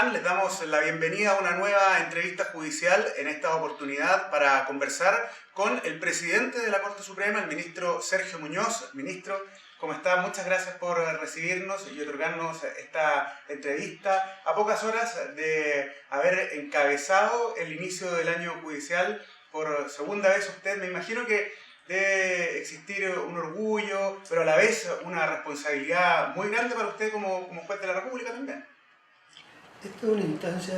están? Les damos la bienvenida a una nueva entrevista judicial, en esta oportunidad para conversar con el presidente de la Corte Suprema, el ministro Sergio Muñoz. Ministro, ¿cómo está? Muchas gracias por recibirnos y otorgarnos esta entrevista a pocas horas de haber encabezado el inicio del año judicial por segunda vez usted. Me imagino que debe existir un orgullo, pero a la vez una responsabilidad muy grande para usted como juez de la República también. Esta es una instancia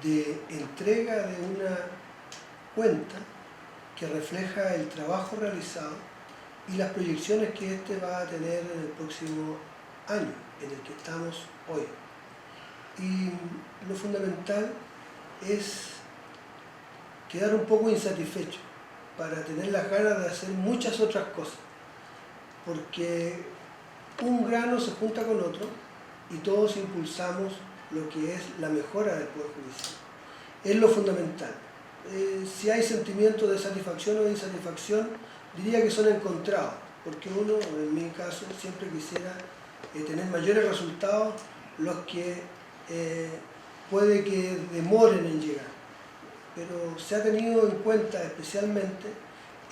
de entrega de una cuenta que refleja el trabajo realizado y las proyecciones que éste va a tener en el próximo año en el que estamos hoy. Y lo fundamental es quedar un poco insatisfecho para tener las ganas de hacer muchas otras cosas, porque un grano se junta con otro y todos impulsamos lo que es la mejora del Poder Judicial. Es lo fundamental. Si hay sentimientos de satisfacción o de insatisfacción, diría que son encontrados, porque uno, en mi caso, siempre quisiera tener mayores resultados, los que puede que demoren en llegar. Pero se ha tenido en cuenta especialmente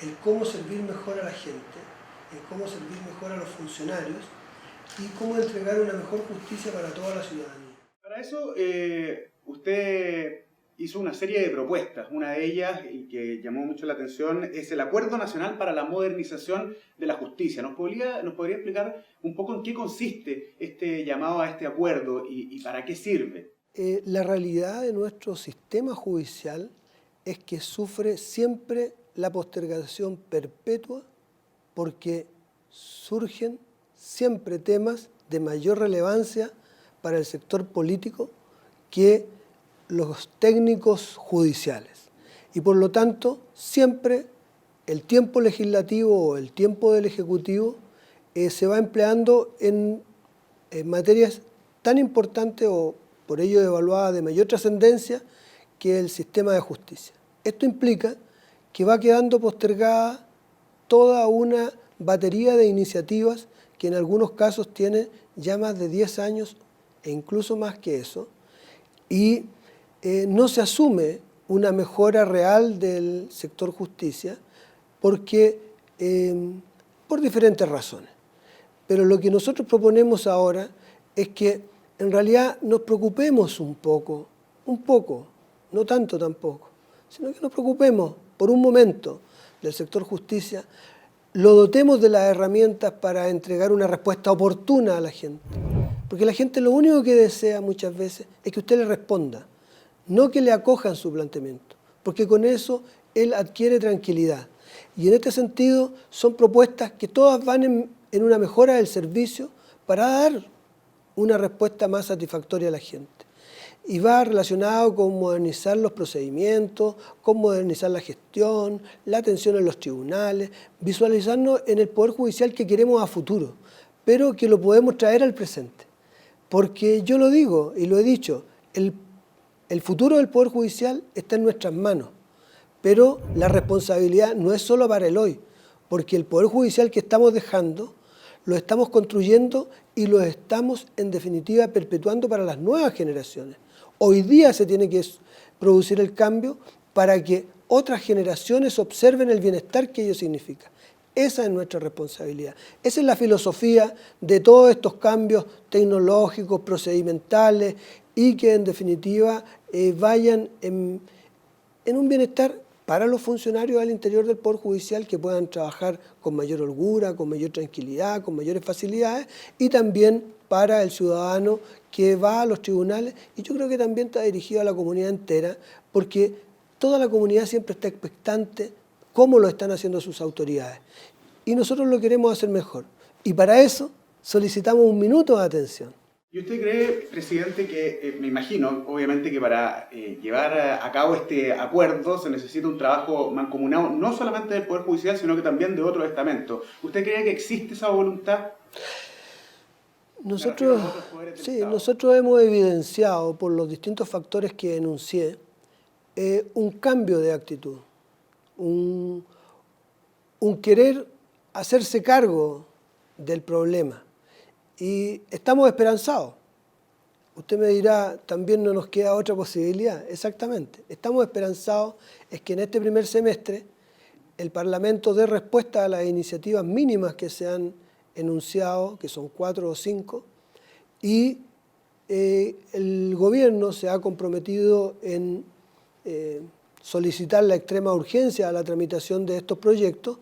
el cómo servir mejor a la gente, el cómo servir mejor a los funcionarios y cómo entregar una mejor justicia para toda la ciudadanía. Para eso, usted hizo una serie de propuestas. Una de ellas, y que llamó mucho la atención, es el Acuerdo Nacional para la Modernización de la Justicia. ¿Nos podría explicar un poco en qué consiste este llamado a este acuerdo y para qué sirve? La realidad de nuestro sistema judicial es que sufre siempre la postergación perpetua porque surgen siempre temas de mayor relevancia para el sector político que los técnicos judiciales. Y por lo tanto, siempre el tiempo legislativo o el tiempo del Ejecutivo se va empleando en materias tan importantes o por ello evaluada de mayor trascendencia que el sistema de justicia. Esto implica que va quedando postergada toda una batería de iniciativas que en algunos casos tiene ya más de 10 años e incluso más que eso, y no se asume una mejora real del sector justicia porque, por diferentes razones. Pero lo que nosotros proponemos ahora es que en realidad nos preocupemos un poco, no tanto tampoco, sino que nos preocupemos por un momento del sector justicia, lo dotemos de las herramientas para entregar una respuesta oportuna a la gente. Porque la gente lo único que desea muchas veces es que usted le responda, no que le acojan su planteamiento, porque con eso él adquiere tranquilidad. Y en este sentido son propuestas que todas van en una mejora del servicio para dar una respuesta más satisfactoria a la gente. Y va relacionado con modernizar los procedimientos, con modernizar la gestión, la atención en los tribunales, visualizarnos en el Poder Judicial que queremos a futuro, pero que lo podemos traer al presente. Porque yo lo digo y lo he dicho, el futuro del Poder Judicial está en nuestras manos, pero la responsabilidad no es solo para el hoy, porque el Poder Judicial que estamos dejando lo estamos construyendo y lo estamos, en definitiva, perpetuando para las nuevas generaciones. Hoy día se tiene que producir el cambio para que otras generaciones observen el bienestar que ello significa. Esa es nuestra responsabilidad. Esa es la filosofía de todos estos cambios tecnológicos, procedimentales y que, en definitiva, vayan en un bienestar para los funcionarios al interior del Poder Judicial, que puedan trabajar con mayor holgura, con mayor tranquilidad, con mayores facilidades, y también para el ciudadano que va a los tribunales, y yo creo que también está dirigido a la comunidad entera, porque toda la comunidad siempre está expectante cómo lo están haciendo sus autoridades. Y nosotros lo queremos hacer mejor. Y para eso solicitamos un minuto de atención. ¿Y usted cree, presidente, que me imagino, obviamente, que para llevar a cabo este acuerdo se necesita un trabajo mancomunado, no solamente del Poder Judicial, sino que también de otros estamentos? ¿Usted cree que existe esa voluntad? Nosotros hemos evidenciado por los distintos factores que enuncié un cambio de actitud, un querer hacerse cargo del problema. Y estamos esperanzados. Usted me dirá, también no nos queda otra posibilidad. Exactamente. Estamos esperanzados es que en este primer semestre el Parlamento dé respuesta a las iniciativas mínimas que se han enunciado, que son 4 o 5, y el gobierno se ha comprometido en solicitar la extrema urgencia a la tramitación de estos proyectos,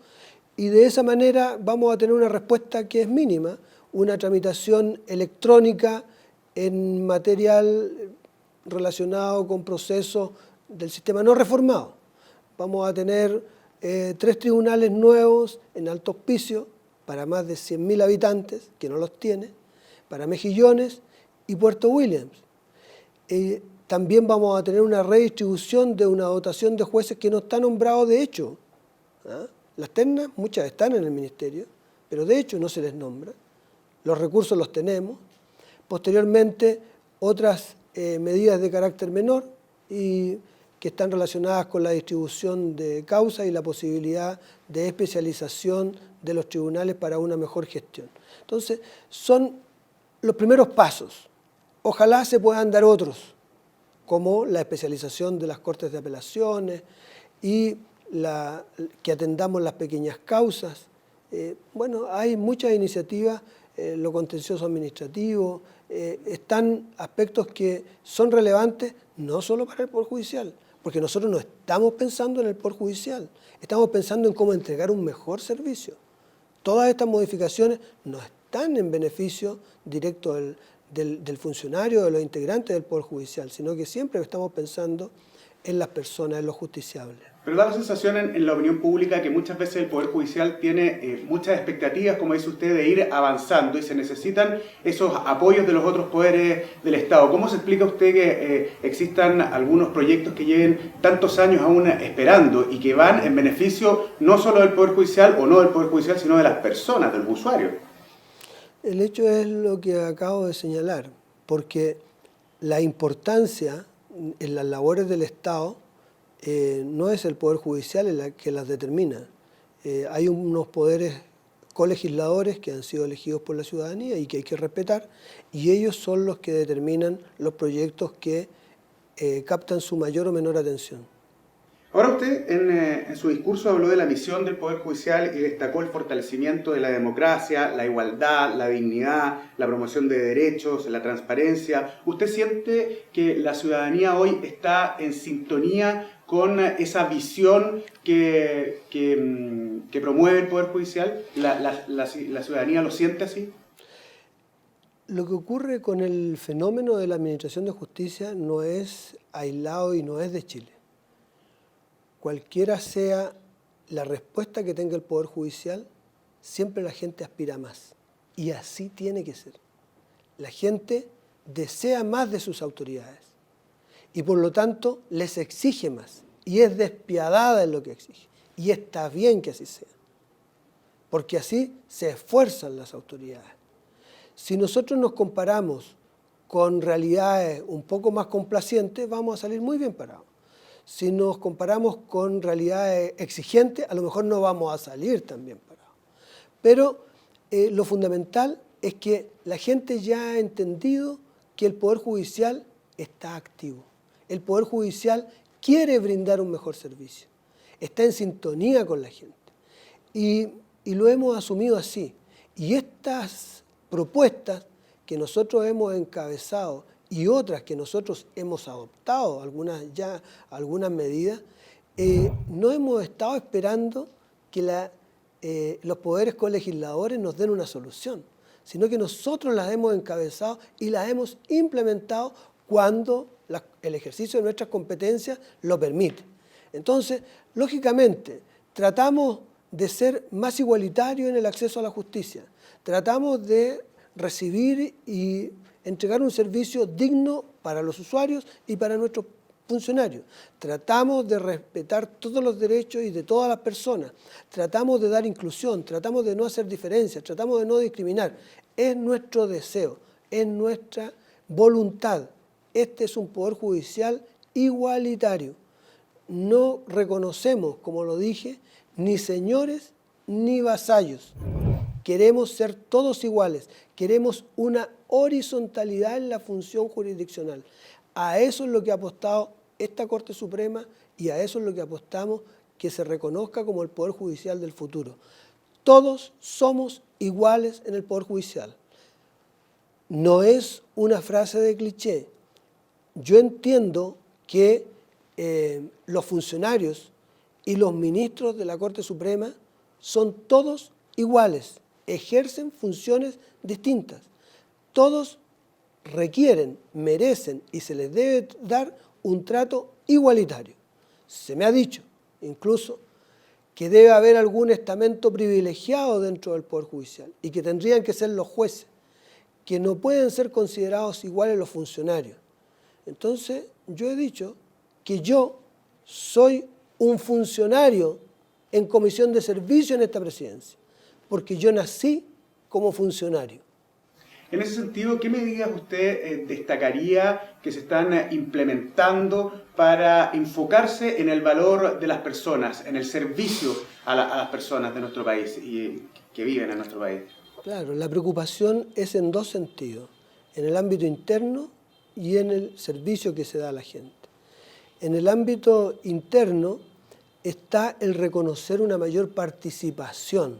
y de esa manera vamos a tener una respuesta que es mínima, una tramitación electrónica en material relacionado con procesos del sistema no reformado. Vamos a tener 3 tribunales nuevos en Alto Hospicio para más de 100.000 habitantes, que no los tiene, para Mejillones y Puerto Williams. También vamos a tener una redistribución de una dotación de jueces que no está nombrado de hecho. Las ternas, muchas están en el ministerio, pero de hecho no se les nombra. Los recursos los tenemos. Posteriormente, otras medidas de carácter menor y que están relacionadas con la distribución de causas y la posibilidad de especialización de los tribunales para una mejor gestión. Entonces, son los primeros pasos. Ojalá se puedan dar otros, como la especialización de las Cortes de Apelaciones y que atendamos las pequeñas causas. Bueno, hay muchas iniciativas, lo contencioso administrativo, están aspectos que son relevantes no solo para el Poder Judicial, porque nosotros no estamos pensando en el Poder Judicial, estamos pensando en cómo entregar un mejor servicio. Todas estas modificaciones no están en beneficio directo del funcionario, de los integrantes del Poder Judicial, sino que siempre estamos pensando en las personas, en los justiciables. Pero da la sensación en la opinión pública que muchas veces el Poder Judicial tiene muchas expectativas, como dice usted, de ir avanzando y se necesitan esos apoyos de los otros poderes del Estado. ¿Cómo se explica usted que existan algunos proyectos que lleven tantos años aún esperando y que van en beneficio no solo del Poder Judicial o no del Poder Judicial, sino de las personas, del usuario? El hecho es lo que acabo de señalar, porque la importancia en las labores del Estado no es el Poder Judicial el que las determina. Hay unos poderes colegisladores que han sido elegidos por la ciudadanía y que hay que respetar, y ellos son los que determinan los proyectos que captan su mayor o menor atención. Ahora usted en su discurso habló de la misión del Poder Judicial y destacó el fortalecimiento de la democracia, la igualdad, la dignidad, la promoción de derechos, la transparencia. ¿Usted siente que la ciudadanía hoy está en sintonía con esa visión que promueve el Poder Judicial? ¿La ciudadanía lo siente así? Lo que ocurre con el fenómeno de la administración de justicia no es aislado y no es de Chile. Cualquiera sea la respuesta que tenga el Poder Judicial, siempre la gente aspira a más. Y así tiene que ser. La gente desea más de sus autoridades y por lo tanto les exige más. Y es despiadada en lo que exige. Y está bien que así sea. Porque así se esfuerzan las autoridades. Si nosotros nos comparamos con realidades un poco más complacientes, vamos a salir muy bien parados. Si nos comparamos con realidades exigentes, a lo mejor no vamos a salir tan bien parados. Pero lo fundamental es que la gente ya ha entendido que el Poder Judicial está activo. El Poder Judicial quiere brindar un mejor servicio. Está en sintonía con la gente. Y lo hemos asumido así. Y estas propuestas que nosotros hemos encabezado y otras que nosotros hemos adoptado, algunas medidas, no hemos estado esperando que los poderes colegisladores nos den una solución, sino que nosotros las hemos encabezado y las hemos implementado cuando el ejercicio de nuestras competencias lo permite. Entonces, lógicamente, tratamos de ser más igualitarios en el acceso a la justicia, tratamos de recibir y entregar un servicio digno para los usuarios y para nuestros funcionarios. Tratamos de respetar todos los derechos y de todas las personas. Tratamos de dar inclusión, tratamos de no hacer diferencias, tratamos de no discriminar. Es nuestro deseo, es nuestra voluntad. Este es un Poder Judicial igualitario. No reconocemos, como lo dije, ni señores ni vasallos. queremos ser todos iguales, queremos una horizontalidad en la función jurisdiccional. A eso es lo que ha apostado esta Corte Suprema y a eso es lo que apostamos, que se reconozca como el Poder Judicial del futuro. Todos somos iguales en el Poder Judicial. No es una frase de cliché. Yo entiendo que los funcionarios y los ministros de la Corte Suprema son todos iguales, ejercen funciones distintas. Todos requieren, merecen y se les debe dar un trato igualitario. Se me ha dicho incluso que debe haber algún estamento privilegiado dentro del Poder Judicial y que tendrían que ser los jueces, que no pueden ser considerados iguales los funcionarios. Entonces, yo he dicho que yo soy un funcionario en comisión de servicio en esta presidencia, porque yo nací como funcionario. En ese sentido, ¿qué medidas usted destacaría que se están implementando para enfocarse en el valor de las personas, en el servicio a las personas de nuestro país y que viven en nuestro país? Claro, la preocupación es en dos sentidos, en el ámbito interno y en el servicio que se da a la gente. En el ámbito interno está el reconocer una mayor participación,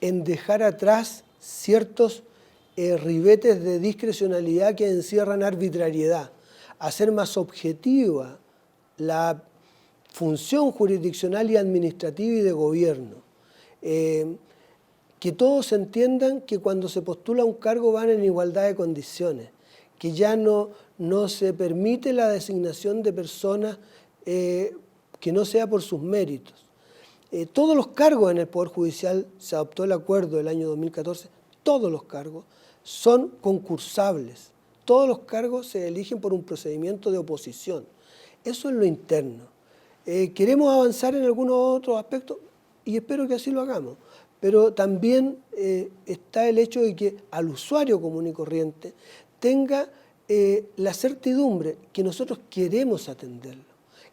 en dejar atrás ciertos ribetes de discrecionalidad que encierran arbitrariedad, hacer más objetiva la función jurisdiccional y administrativa y de gobierno. Que todos entiendan que cuando se postula un cargo van en igualdad de condiciones, que ya no se permite la designación de personas que no sea por sus méritos. Todos los cargos en el Poder Judicial, se adoptó el acuerdo del año 2014, todos los cargos son concursables, todos los cargos se eligen por un procedimiento de oposición. Eso es lo interno. Queremos avanzar en algunos otros aspectos y espero que así lo hagamos, pero también está el hecho de que al usuario común y corriente tenga la certidumbre que nosotros queremos atenderlo,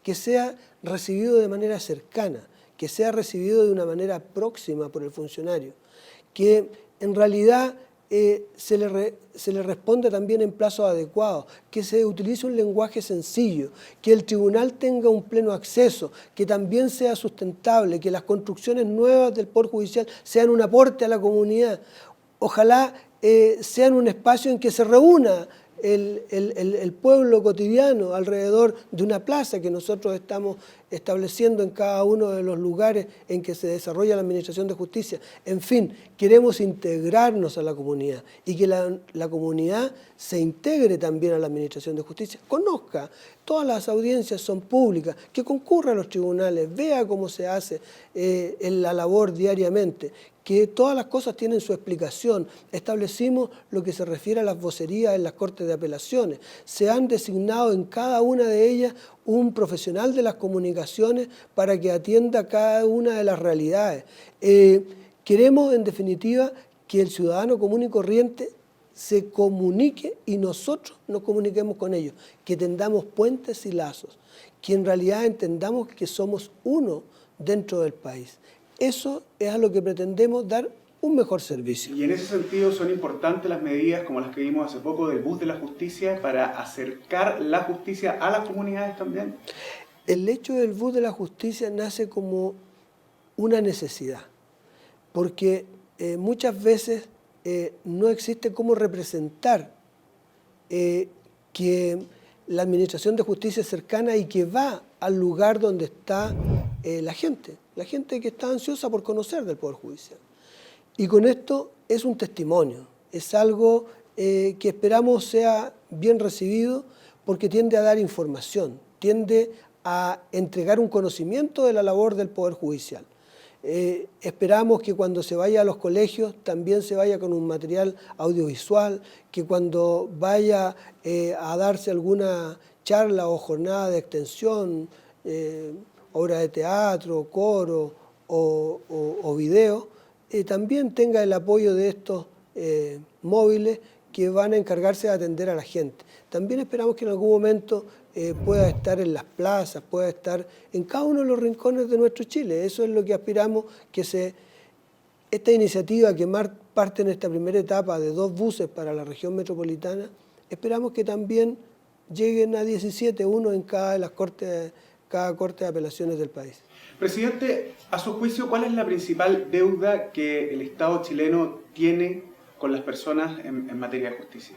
que sea recibido de manera cercana, que sea recibido de una manera próxima por el funcionario, que en realidad se le responde también en plazos adecuados, que se utilice un lenguaje sencillo, que el tribunal tenga un pleno acceso, que también sea sustentable, que las construcciones nuevas del Poder Judicial sean un aporte a la comunidad. Ojalá sean un espacio en que se reúna el pueblo cotidiano alrededor de una plaza que nosotros estamos estableciendo en cada uno de los lugares en que se desarrolla la administración de justicia. En fin, queremos integrarnos a la comunidad y que la comunidad se integre también a la administración de justicia, conozca, todas las audiencias son públicas, que concurra a los tribunales, vea cómo se hace en la labor diariamente, que todas las cosas tienen su explicación. Establecimos lo que se refiere a las vocerías en las Cortes de Apelaciones. Se han designado en cada una de ellas un profesional de las comunicaciones para que atienda cada una de las realidades. Queremos, en definitiva, que el ciudadano común y corriente se comunique y nosotros nos comuniquemos con ellos, que tendamos puentes y lazos, que en realidad entendamos que somos uno dentro del país. Eso es a lo que pretendemos dar un mejor servicio. Y en ese sentido son importantes las medidas como las que vimos hace poco del bus de la justicia para acercar la justicia a las comunidades también. El hecho del bus de la justicia nace como una necesidad, porque muchas veces no existe cómo representar que la administración de justicia es cercana y que va al lugar donde está la gente que está ansiosa por conocer del Poder Judicial. Y con esto es un testimonio, es algo que esperamos sea bien recibido porque tiende a dar información, tiende a entregar un conocimiento de la labor del Poder Judicial. Esperamos que cuando se vaya a los colegios también se vaya con un material audiovisual, que cuando vaya a darse alguna charla o jornada de extensión, obra de teatro, coro o video, también tenga el apoyo de estos móviles que van a encargarse de atender a la gente. También esperamos que en algún momento pueda estar en las plazas, pueda estar en cada uno de los rincones de nuestro Chile. Eso es lo que aspiramos, que se esta iniciativa que parte en esta primera etapa de 2 buses para la región metropolitana, esperamos que también lleguen a 17, uno en cada corte de apelaciones del país. Presidente, a su juicio, ¿cuál es la principal deuda que el Estado chileno tiene con las personas en materia de justicia?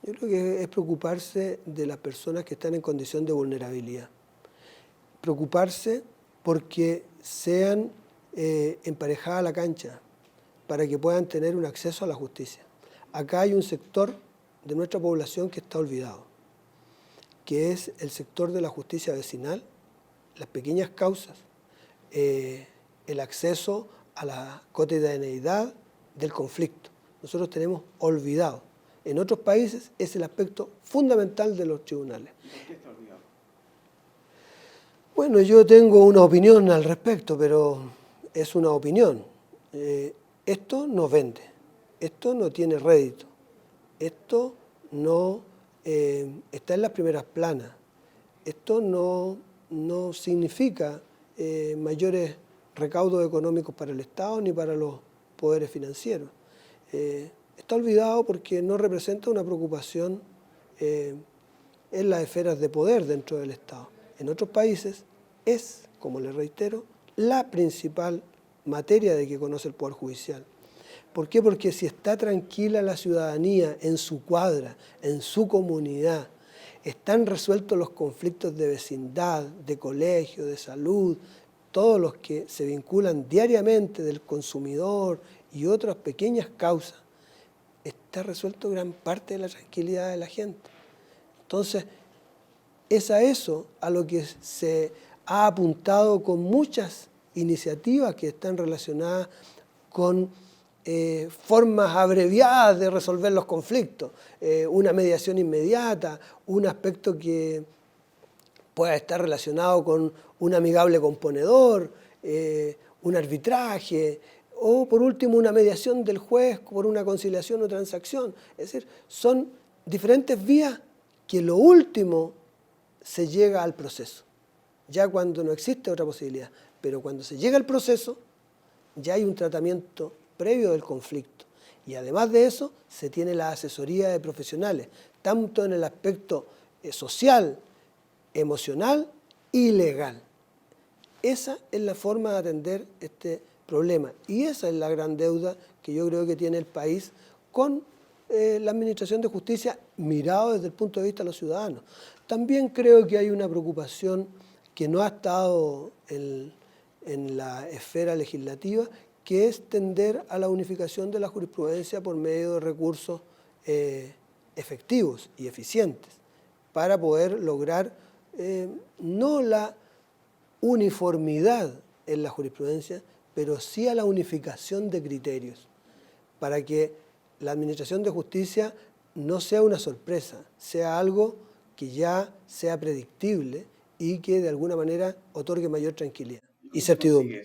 Yo creo que es preocuparse de las personas que están en condición de vulnerabilidad. Preocuparse porque sean emparejadas a la cancha, para que puedan tener un acceso a la justicia. Acá hay un sector de nuestra población que está olvidado, que es el sector de la justicia vecinal, las pequeñas causas, el acceso a la cotidianeidad del conflicto. Nosotros tenemos olvidado. En otros países es el aspecto fundamental de los tribunales. ¿Por qué está olvidado? Bueno, yo tengo una opinión al respecto, pero es una opinión. Esto no vende, esto no tiene rédito, esto no está en las primeras planas, esto no significa mayores recaudos económicos para el Estado ni para los poderes financieros. Está olvidado porque no representa una preocupación en las esferas de poder dentro del Estado. En otros países es, como les reitero, la principal materia de que conoce el Poder Judicial. ¿Por qué? Porque si está tranquila la ciudadanía en su cuadra, en su comunidad, están resueltos los conflictos de vecindad, de colegio, de salud, todos los que se vinculan diariamente del consumidor y otras pequeñas causas, está resuelto gran parte de la tranquilidad de la gente. Entonces, es a eso a lo que se ha apuntado con muchas iniciativas que están relacionadas con formas abreviadas de resolver los conflictos, una mediación inmediata, un aspecto que pueda estar relacionado con un amigable componedor, un arbitraje, o por último una mediación del juez por una conciliación o transacción. Es decir, son diferentes vías que lo último se llega al proceso, ya cuando no existe otra posibilidad. Pero cuando se llega al proceso, ya hay un tratamiento previo del conflicto. Y además de eso, se tiene la asesoría de profesionales, tanto en el aspecto social, emocional y legal. Esa es la forma de atender este problema. Y esa es la gran deuda que yo creo que tiene el país con la administración de justicia mirado desde el punto de vista de los ciudadanos. También creo que hay una preocupación que no ha estado en la esfera legislativa, que es tender a la unificación de la jurisprudencia por medio de recursos efectivos y eficientes para poder lograr no la uniformidad en la jurisprudencia, pero sí a la unificación de criterios, para que la administración de justicia no sea una sorpresa, sea algo que ya sea predictible y que de alguna manera otorgue mayor tranquilidad y certidumbre.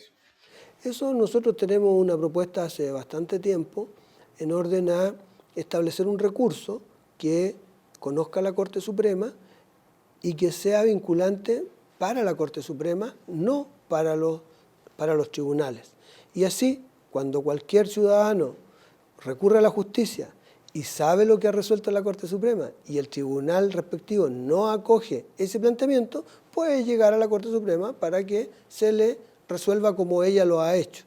Eso nosotros tenemos una propuesta hace bastante tiempo en orden a establecer un recurso que conozca la Corte Suprema y que sea vinculante para la Corte Suprema, no para los tribunales. Y así, cuando cualquier ciudadano recurre a la justicia y sabe lo que ha resuelto la Corte Suprema y el tribunal respectivo no acoge ese planteamiento, puede llegar a la Corte Suprema para que se le resuelva como ella lo ha hecho.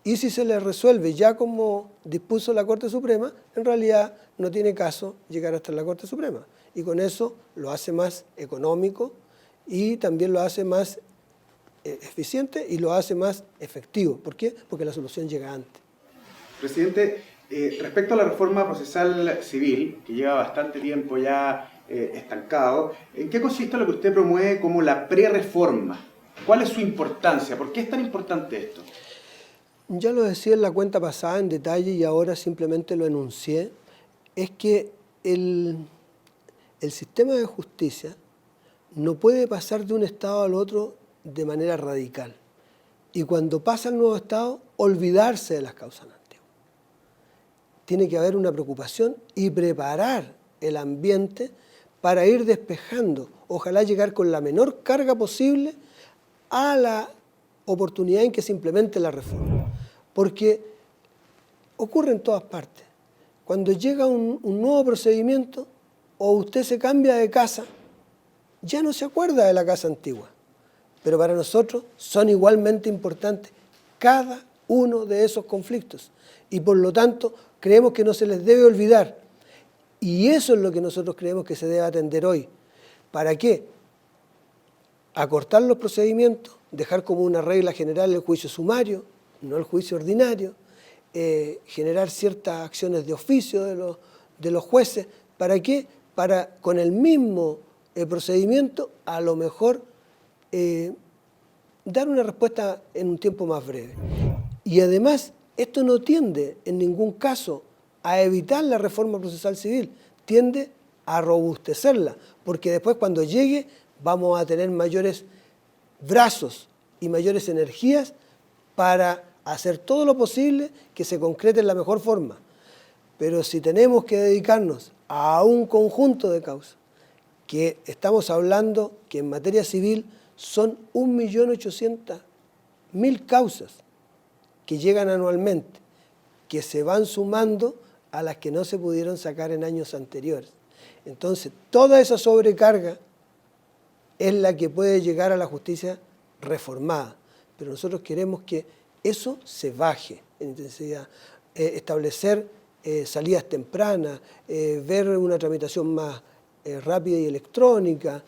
Y si se le resuelve ya como dispuso la Corte Suprema, en realidad no tiene caso llegar hasta la Corte Suprema. Y con eso lo hace más económico y también lo hace más eficiente y lo hace más efectivo. ¿Por qué? Porque la solución llega antes. Presidente, respecto a la reforma procesal civil, que lleva bastante tiempo ya estancado, ¿en qué consiste lo que usted promueve como la pre-reforma? ¿Cuál es su importancia? ¿Por qué es tan importante esto? Ya lo decía en la cuenta pasada en detalle y ahora simplemente lo enuncié. Es que el sistema de justicia no puede pasar de un estado al otro de manera radical. Y cuando pasa al nuevo estado, olvidarse de las causas antiguas. Tiene que haber una preocupación y preparar el ambiente para ir despejando, ojalá llegar con la menor carga posible a la oportunidad en que se implemente la reforma. porque ocurre en todas partes. Cuando llega un nuevo procedimiento o usted se cambia de casa, ya no se acuerda de la casa antigua. Pero para nosotros son igualmente importantes cada uno de esos conflictos. Y por lo tanto, creemos que no se les debe olvidar. Y eso es lo que nosotros creemos que se debe atender hoy. ¿Para qué? Acortar los procedimientos, dejar como una regla general el juicio sumario, no el juicio ordinario, generar ciertas acciones de oficio de los jueces. ¿Para qué? Para, con el mismo procedimiento, a lo mejor dar una respuesta en un tiempo más breve. Y además, esto no tiende en ningún caso a evitar la reforma procesal civil, tiende a robustecerla, porque después cuando llegue vamos a tener mayores brazos y mayores energías para hacer todo lo posible que se concrete en la mejor forma. Pero si tenemos que dedicarnos a un conjunto de causas, que estamos hablando que en materia civil son 1.800.000 causas que llegan anualmente, que se van sumando a las que no se pudieron sacar en años anteriores. Entonces, toda esa sobrecarga es la que puede llegar a la justicia reformada. Pero nosotros queremos que eso se baje en intensidad, establecer salidas tempranas, ver una tramitación más rápida y electrónica,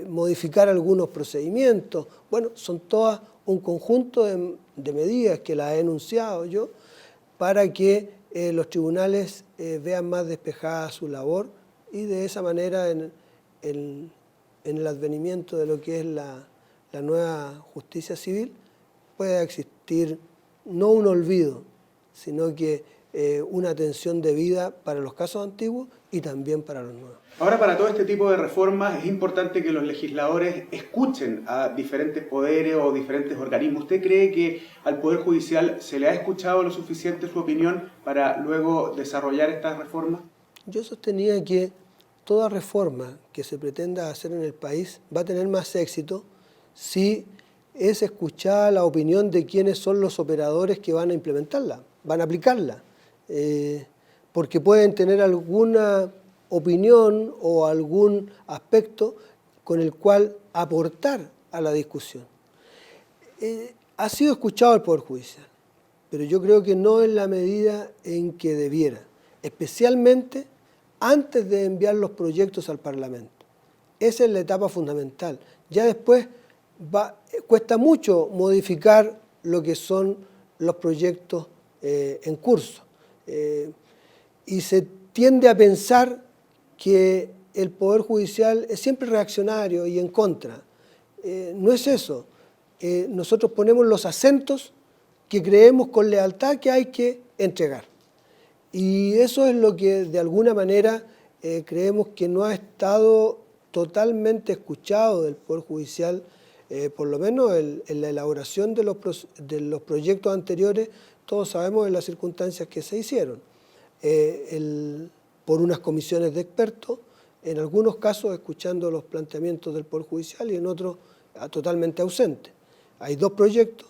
modificar algunos procedimientos. Bueno, son todas un conjunto de medidas que las he enunciado yo para que los tribunales vean más despejada su labor y de esa manera en el advenimiento de lo que es la nueva justicia civil pueda existir no un olvido, sino que una atención debida para los casos antiguos y también para los nuevos. Ahora, para todo este tipo de reformas es importante que los legisladores escuchen a diferentes poderes o diferentes organismos. ¿Usted cree que al Poder Judicial se le ha escuchado lo suficiente su opinión para luego desarrollar estas reformas? Yo sostenía que toda reforma que se pretenda hacer en el país va a tener más éxito si es escuchada la opinión de quienes son los operadores que van a implementarla, van a aplicarla. Porque pueden tener alguna opinión o algún aspecto con el cual aportar a la discusión. Ha sido escuchado el Poder Judicial, pero yo creo que no en la medida en que debiera, especialmente antes de enviar los proyectos al Parlamento. Esa es la etapa fundamental. Ya después cuesta mucho modificar lo que son los proyectos en curso. Y se tiende a pensar que el Poder Judicial es siempre reaccionario y en contra. No es eso. Nosotros ponemos los acentos que creemos con lealtad que hay que entregar. Y eso es lo que de alguna manera creemos que no ha estado totalmente escuchado del Poder Judicial, por lo menos en la elaboración de los proyectos anteriores. Todos sabemos de las circunstancias que se hicieron, por unas comisiones de expertos, en algunos casos escuchando los planteamientos del Poder Judicial y en otros totalmente ausentes. Hay dos proyectos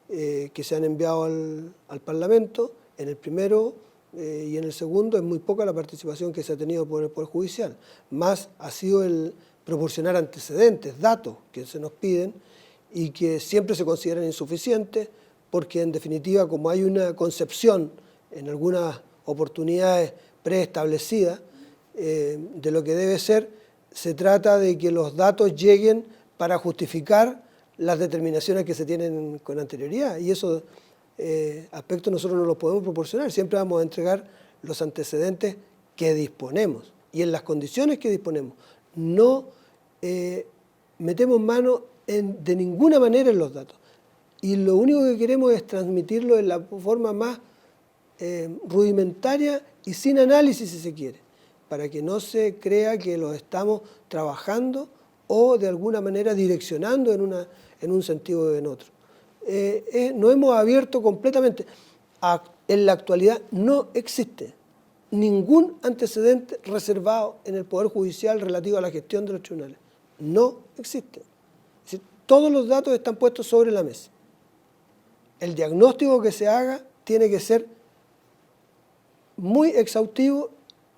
que se han enviado al Parlamento, en el primero y en el segundo es muy poca la participación que se ha tenido por el Poder Judicial, más ha sido el proporcionar antecedentes, datos que se nos piden y que siempre se consideran insuficientes, porque en definitiva, como hay una concepción en algunas oportunidades preestablecida de lo que debe ser, se trata de que los datos lleguen para justificar las determinaciones que se tienen con anterioridad. Y esos aspectos nosotros no los podemos proporcionar. Siempre vamos a entregar los antecedentes que disponemos y en las condiciones que disponemos. No metemos mano de ninguna manera en los datos. Y lo único que queremos es transmitirlo en la forma más rudimentaria y sin análisis, si se quiere, para que no se crea que lo estamos trabajando o de alguna manera direccionando en un sentido o en otro. Nos hemos abierto completamente. En la actualidad no existe ningún antecedente reservado en el Poder Judicial relativo a la gestión de los tribunales. No existe. Es decir, todos los datos están puestos sobre la mesa. el diagnóstico que se haga tiene que ser muy exhaustivo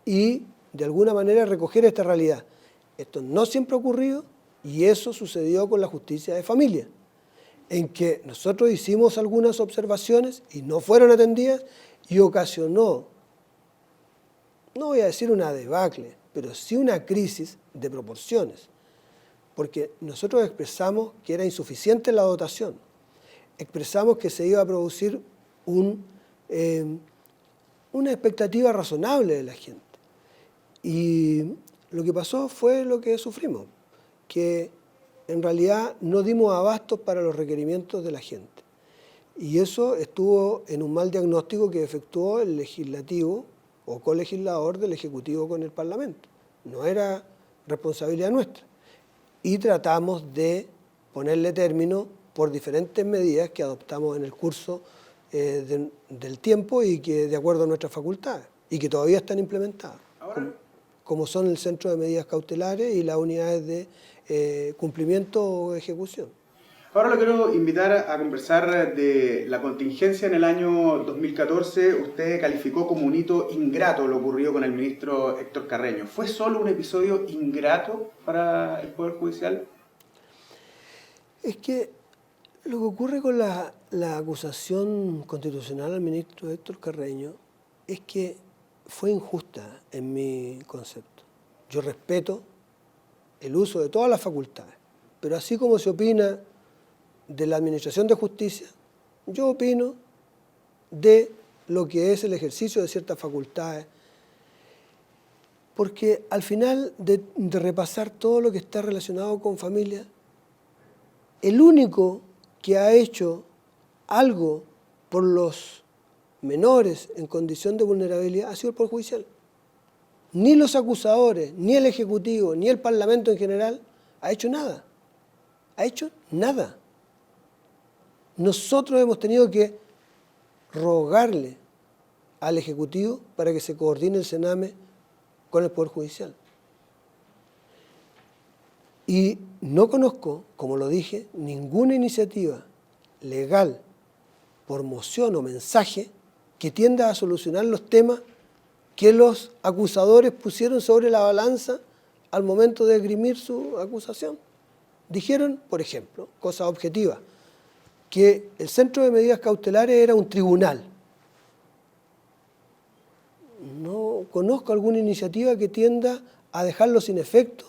y de alguna manera recoger esta realidad. Esto no siempre ha ocurrido y eso sucedió con la justicia de familia, en que nosotros hicimos algunas observaciones y no fueron atendidas y ocasionó, no voy a decir una debacle, pero sí una crisis de proporciones, porque nosotros expresamos que era insuficiente la dotación, expresamos que se iba a producir una expectativa razonable de la gente. Y lo que pasó fue lo que sufrimos, que en realidad no dimos abastos para los requerimientos de la gente. Y eso estuvo en un mal diagnóstico que efectuó el legislativo o colegislador del Ejecutivo con el Parlamento. No era responsabilidad nuestra. Y tratamos de ponerle término por diferentes medidas que adoptamos en el curso del tiempo y que de acuerdo a nuestras facultades y que todavía están implementadas, como son el Centro de Medidas Cautelares y las unidades de cumplimiento o ejecución. Ahora lo quiero invitar a conversar de la contingencia en el año 2014. Usted calificó como un hito ingrato lo ocurrido con el ministro Héctor Carreño. ¿Fue solo un episodio ingrato para el Poder Judicial? Es que lo que ocurre con la acusación constitucional al ministro Héctor Carreño es que fue injusta en mi concepto. Yo respeto el uso de todas las facultades, pero así como se opina de la Administración de Justicia, yo opino de lo que es el ejercicio de ciertas facultades, porque al final de repasar todo lo que está relacionado con familia, el único que ha hecho algo por los menores en condición de vulnerabilidad ha sido el Poder Judicial. Ni los acusadores, ni el Ejecutivo, ni el Parlamento en general ha hecho nada. Ha hecho nada. Nosotros hemos tenido que rogarle al Ejecutivo para que se coordine el Sename con el Poder Judicial. Y no conozco, como lo dije, ninguna iniciativa legal por moción o mensaje que tienda a solucionar los temas que los acusadores pusieron sobre la balanza al momento de esgrimir su acusación. Dijeron, por ejemplo, cosa objetiva, que el Centro de Medidas Cautelares era un tribunal. No conozco alguna iniciativa que tienda a dejarlo sin efecto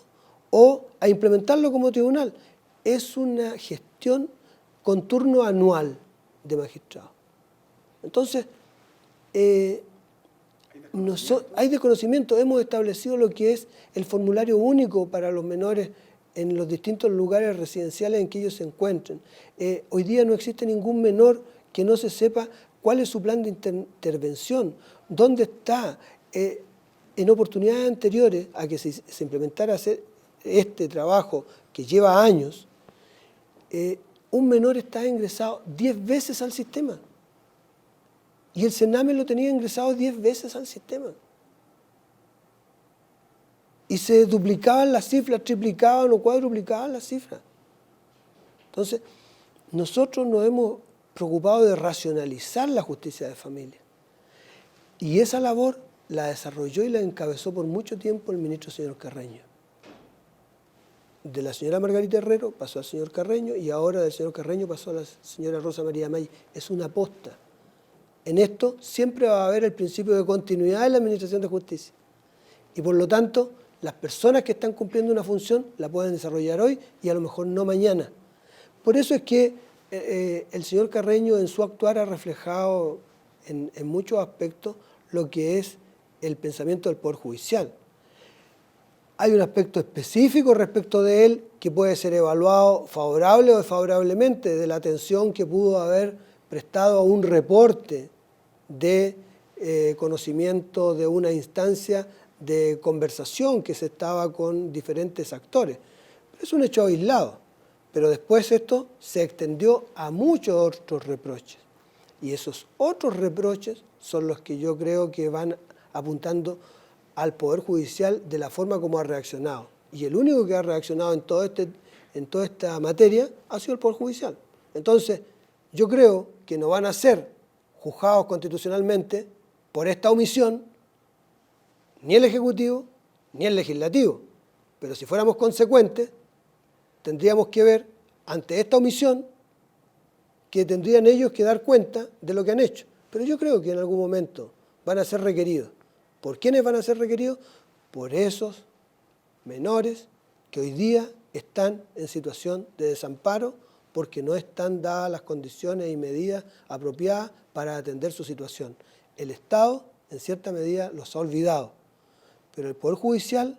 o a implementarlo como tribunal. Es una gestión con turno anual de magistrados. Entonces, hay desconocimiento. Hemos establecido lo que es el formulario único para los menores en los distintos lugares residenciales en que ellos se encuentren. Hoy día no existe ningún menor que no se sepa cuál es su plan de intervención, dónde está. En oportunidades anteriores a que se implementara este trabajo que lleva años, un menor está ingresado 10 veces al sistema. Y el Sename lo tenía ingresado 10 veces al sistema. Y se duplicaban las cifras, triplicaban o cuadruplicaban las cifras. Entonces, nosotros nos hemos preocupado de racionalizar la justicia de familia. Y esa labor la desarrolló y la encabezó por mucho tiempo el ministro señor Carreño. De la señora Margarita Herrero pasó al señor Carreño y ahora del señor Carreño pasó a la señora Rosa María May. Es una aposta. En esto siempre va a haber el principio de continuidad en la administración de justicia. Y por lo tanto, las personas que están cumpliendo una función la pueden desarrollar hoy y a lo mejor no mañana. Por eso es que el señor Carreño en su actuar ha reflejado en muchos aspectos lo que es el pensamiento del Poder Judicial. Hay un aspecto específico respecto de él que puede ser evaluado favorable o desfavorablemente de la atención que pudo haber prestado a un reporte de conocimiento de una instancia de conversación que se estaba con diferentes actores. Es un hecho aislado, pero después esto se extendió a muchos otros reproches. Y esos otros reproches son los que yo creo que van apuntando al Poder Judicial de la forma como ha reaccionado. Y el único que ha reaccionado en toda esta materia ha sido el Poder Judicial. Entonces, yo creo que no van a ser juzgados constitucionalmente por esta omisión ni el Ejecutivo ni el Legislativo. Pero si fuéramos consecuentes, tendríamos que ver ante esta omisión que tendrían ellos que dar cuenta de lo que han hecho. Pero yo creo que en algún momento van a ser requeridos. ¿Por quiénes van a ser requeridos? Por esos menores que hoy día están en situación de desamparo porque no están dadas las condiciones y medidas apropiadas para atender su situación. El Estado, en cierta medida, los ha olvidado, pero el Poder Judicial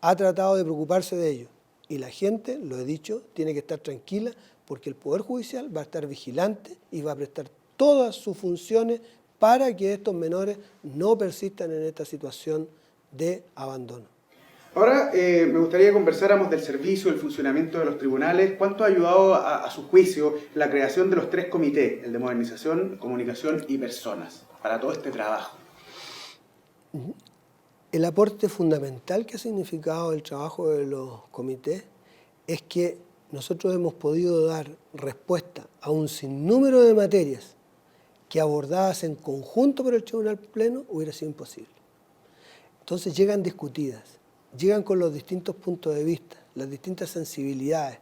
ha tratado de preocuparse de ello. Y la gente, lo he dicho, tiene que estar tranquila porque el Poder Judicial va a estar vigilante y va a prestar todas sus funciones para que estos menores no persistan en esta situación de abandono. Ahora me gustaría que conversáramos del servicio, del funcionamiento de los tribunales. ¿Cuánto ha ayudado a su juicio la creación de los 3 comités, el de modernización, comunicación y personas, para todo este trabajo? El aporte fundamental que ha significado el trabajo de los comités es que nosotros hemos podido dar respuesta a un sinnúmero de materias que abordadas en conjunto por el Tribunal Pleno hubiera sido imposible. Entonces llegan discutidas, llegan con los distintos puntos de vista, las distintas sensibilidades,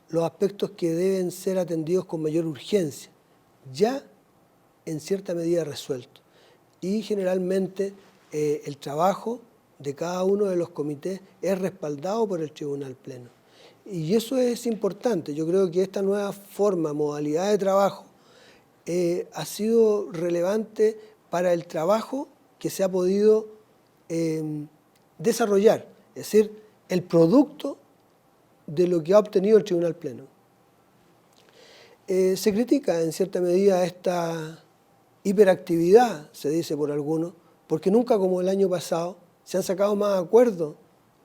los aspectos que deben ser atendidos con mayor urgencia, ya en cierta medida resueltos. Y generalmente el trabajo de cada uno de los comités es respaldado por el Tribunal Pleno. Y eso es importante. Yo creo que esta nueva forma, modalidad de trabajo, ha sido relevante para el trabajo que se ha podido desarrollar, es decir, el producto de lo que ha obtenido el Tribunal Pleno. Se critica en cierta medida esta hiperactividad, se dice por algunos, porque nunca como el año pasado se han sacado más acuerdos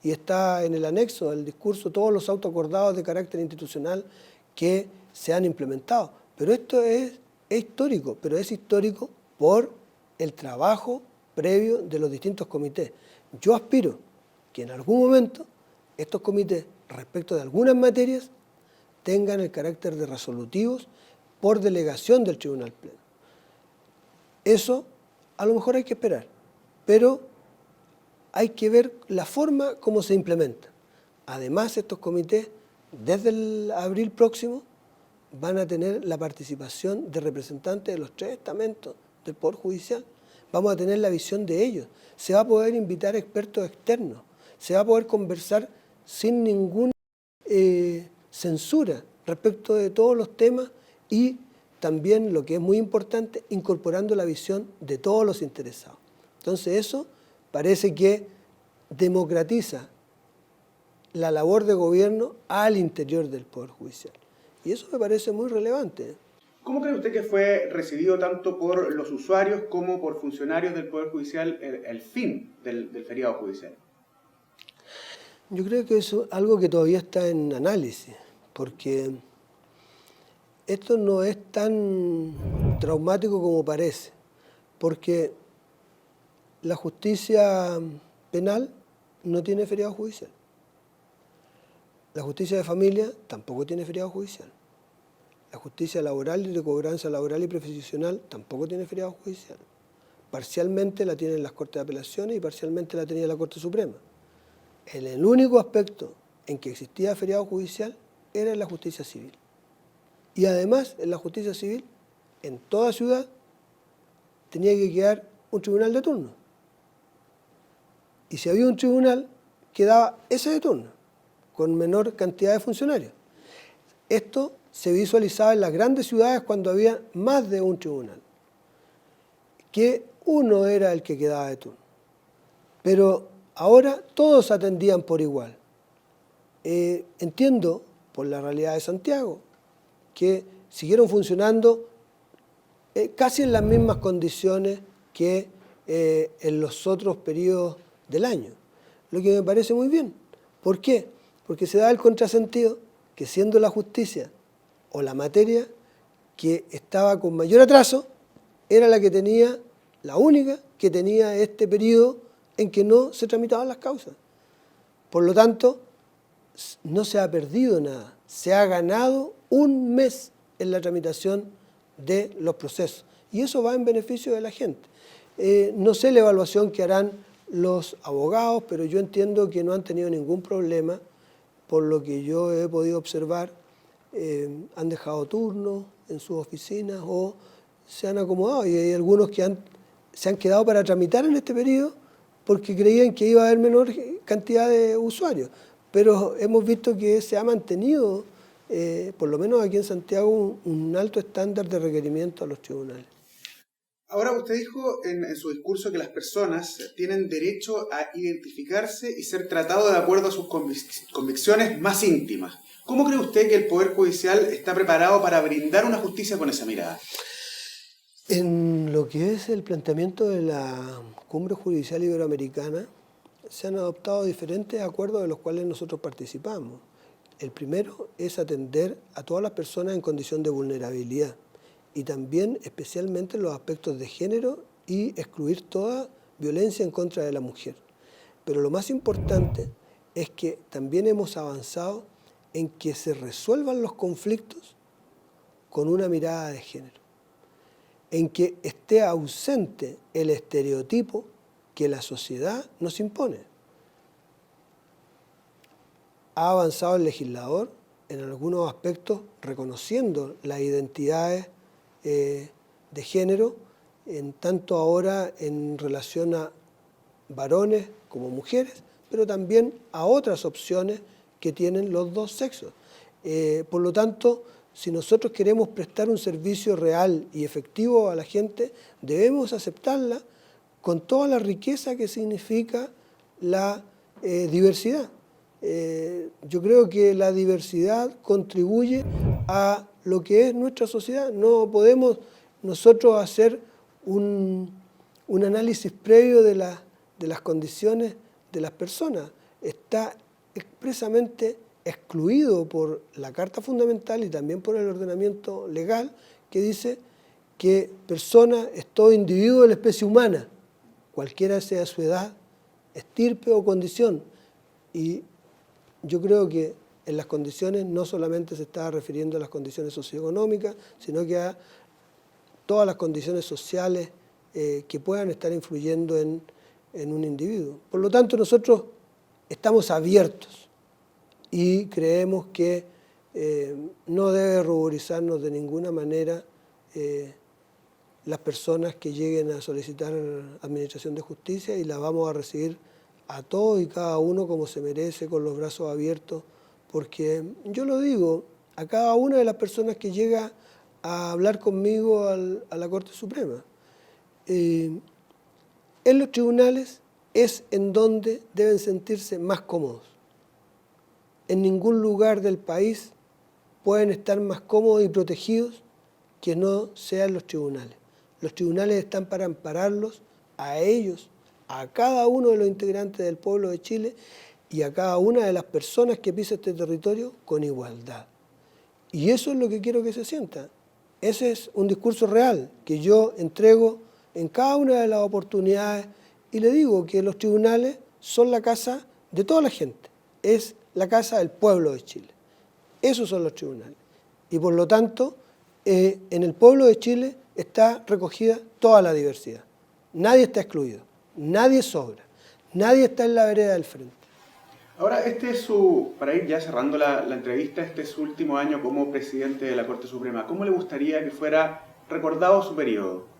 y está en el anexo del discurso todos los autos acordados de carácter institucional que se han implementado. Pero esto es histórico, pero es histórico por el trabajo previo de los distintos comités. Yo aspiro que en algún momento estos comités, respecto de algunas materias, tengan el carácter de resolutivos por delegación del Tribunal Pleno. Eso a lo mejor hay que esperar, pero hay que ver la forma como se implementa. Además, estos comités, desde el abril próximo, van a tener la participación de representantes de los 3 estamentos del Poder Judicial. Vamos a tener la visión de ellos. Se va a poder invitar expertos externos. Se va a poder conversar sin ninguna censura respecto de todos los temas y también, lo que es muy importante, incorporando la visión de todos los interesados. Entonces eso parece que democratiza la labor de gobierno al interior del Poder Judicial. Y eso me parece muy relevante. ¿Cómo cree usted que fue recibido tanto por los usuarios como por funcionarios del Poder Judicial el fin del feriado judicial? Yo creo que eso es algo que todavía está en análisis, porque esto no es tan traumático como parece, porque la justicia penal no tiene feriado judicial. La justicia de familia tampoco tiene feriado judicial. La justicia laboral y de cobranza laboral y profesional tampoco tiene feriado judicial. Parcialmente la tienen las Cortes de Apelaciones y parcialmente la tenía la Corte Suprema. El único aspecto en que existía feriado judicial era en la justicia civil. Y además, en la justicia civil, en toda ciudad, tenía que quedar un tribunal de turno. Y si había un tribunal, quedaba ese de turno, con menor cantidad de funcionarios. Esto se visualizaba en las grandes ciudades cuando había más de un tribunal, que uno era el que quedaba de turno. Pero ahora todos atendían por igual. Entiendo, por la realidad de Santiago, que siguieron funcionando casi en las mismas condiciones que en los otros periodos del año, lo que me parece muy bien. ¿Por qué? Porque se da el contrasentido que siendo la justicia o la materia que estaba con mayor atraso, era la única que tenía este periodo en que no se tramitaban las causas. Por lo tanto, no se ha perdido nada, se ha ganado un mes en la tramitación de los procesos. Y eso va en beneficio de la gente. No sé la evaluación que harán los abogados, pero yo entiendo que no han tenido ningún problema, por lo que yo he podido observar. Han dejado turnos en sus oficinas o se han acomodado, y hay algunos que se han quedado para tramitar en este periodo porque creían que iba a haber menor cantidad de usuarios. Pero hemos visto que se ha mantenido, por lo menos aquí en Santiago, un alto estándar de requerimiento a los tribunales. Ahora, usted dijo en su discurso que las personas tienen derecho a identificarse y ser tratados de acuerdo a sus convicciones más íntimas. ¿Cómo cree usted que el Poder Judicial está preparado para brindar una justicia con esa mirada? En lo que es el planteamiento de la Cumbre Judicial Iberoamericana, se han adoptado diferentes acuerdos de los cuales nosotros participamos. El primero es atender a todas las personas en condición de vulnerabilidad y también especialmente los aspectos de género y excluir toda violencia en contra de la mujer. Pero lo más importante es que también hemos avanzado en que se resuelvan los conflictos con una mirada de género, en que esté ausente el estereotipo que la sociedad nos impone. Ha avanzado el legislador en algunos aspectos reconociendo las identidades de género, en tanto ahora en relación a varones como mujeres, pero también a otras opciones que tienen los dos sexos. Por lo tanto, si nosotros queremos prestar un servicio real y efectivo a la gente, debemos aceptarla con toda la riqueza que significa la diversidad. Yo creo que la diversidad contribuye a lo que es nuestra sociedad. No podemos nosotros hacer un análisis previo de las condiciones de las personas. Está expresamente excluido por la Carta Fundamental y también por el ordenamiento legal, que dice que persona es todo individuo de la especie humana, cualquiera sea su edad, estirpe o condición. Y yo creo que en las condiciones no solamente se está refiriendo a las condiciones socioeconómicas, sino que a todas las condiciones sociales que puedan estar influyendo en un individuo. Por lo tanto, nosotros estamos abiertos y creemos que no debe ruborizarnos de ninguna manera las personas que lleguen a solicitar administración de justicia, y la vamos a recibir a todos y cada uno como se merece, con los brazos abiertos, porque yo lo digo, a cada una de las personas que llega a hablar conmigo a la Corte Suprema, en los tribunales es en donde deben sentirse más cómodos. En ningún lugar del país pueden estar más cómodos y protegidos que no sean los tribunales. Los tribunales están para ampararlos a ellos, a cada uno de los integrantes del pueblo de Chile y a cada una de las personas que pisa este territorio con igualdad. Y eso es lo que quiero que se sienta. Ese es un discurso real que yo entrego en cada una de las oportunidades, y le digo que los tribunales son la casa de toda la gente, es la casa del pueblo de Chile. Esos son los tribunales. Y por lo tanto, en el pueblo de Chile está recogida toda la diversidad. Nadie está excluido, nadie sobra, nadie está en la vereda del frente. Ahora, para ir ya cerrando la entrevista, este es su último año como presidente de la Corte Suprema. ¿Cómo le gustaría que fuera recordado su periodo?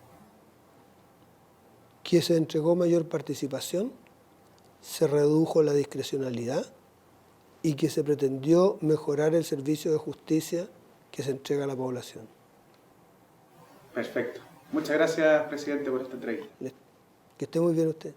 Que se entregó mayor participación, se redujo la discrecionalidad y que se pretendió mejorar el servicio de justicia que se entrega a la población. Perfecto. Muchas gracias, presidente, por esta entrevista. Que esté muy bien usted.